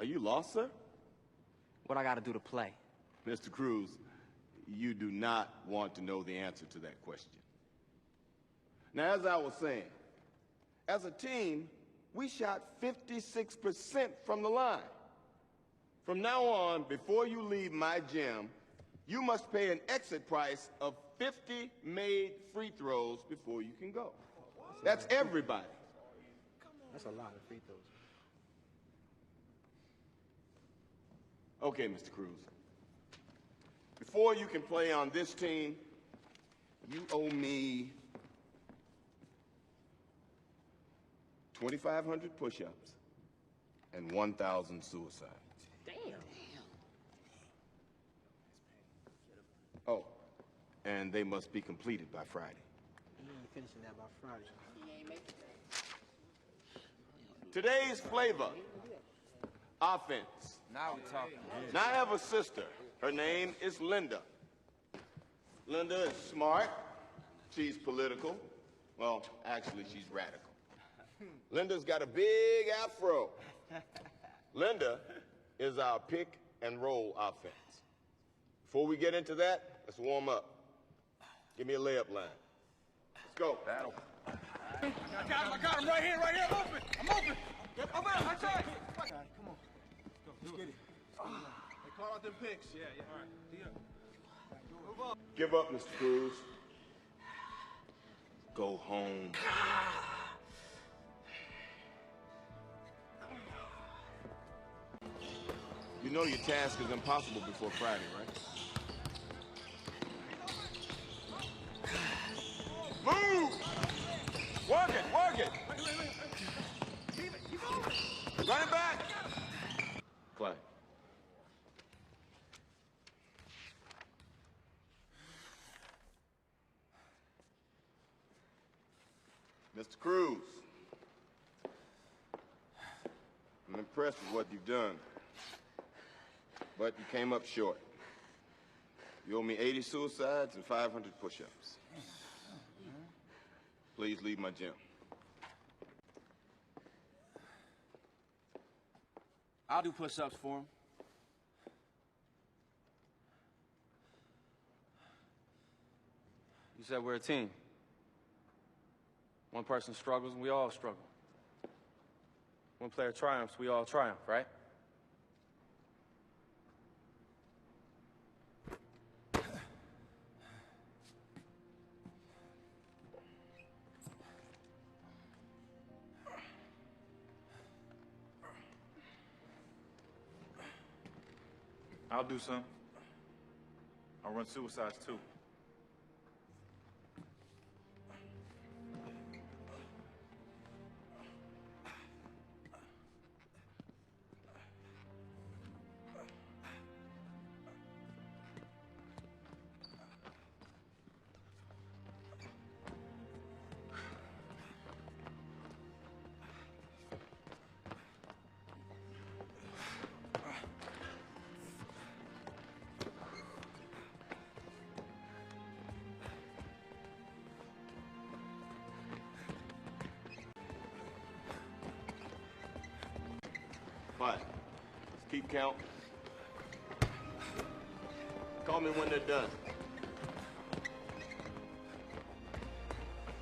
you lost, sir? What I gotta do to play? Mr. Cruz, you do not want to know the answer to that question. Now, as I was saying, as a team, we shot 56% from the line. From now on, before you leave my gym, you must pay an exit price of 50 made free throws before you can go. That's everybody. That's a lot of free throws. Okay, Mr. Cruz. Before you can play on this team, you owe me 2,500 push-ups and 1,000 suicides. Damn. Oh, and they must be completed by Friday. He ain't finishing that by Friday. Today's flavor, offense. Now we're talking. Now I have a sister. Her name is Linda. Linda is smart. She's political. Well, actually, she's radical. Linda's got a big afro. Linda is our pick and roll offense. Before we get into that, let's warm up. Give me a layup line. Let's go. Battle. I got him right here, I'm open. I'm open. Over there, I tried. Come on. Let's get it. They call out them picks. Yeah. All right. D up. Move up. Give up, Mr. Cruz. Go home. You know your task is impossible before Friday, right? Move! Work it! Keep moving. Run it back! Clay. Mr. Cruz, I'm impressed with what you've done, but you came up short. You owe me 80 suicides and 500 push-ups. Please leave my gym. I'll do push-ups for him. You said we're a team. One person struggles and we all struggle. One player triumphs, we all triumph, right? I'll do some. I'll run suicides too. Fine. Let's keep count. Call me when they're done.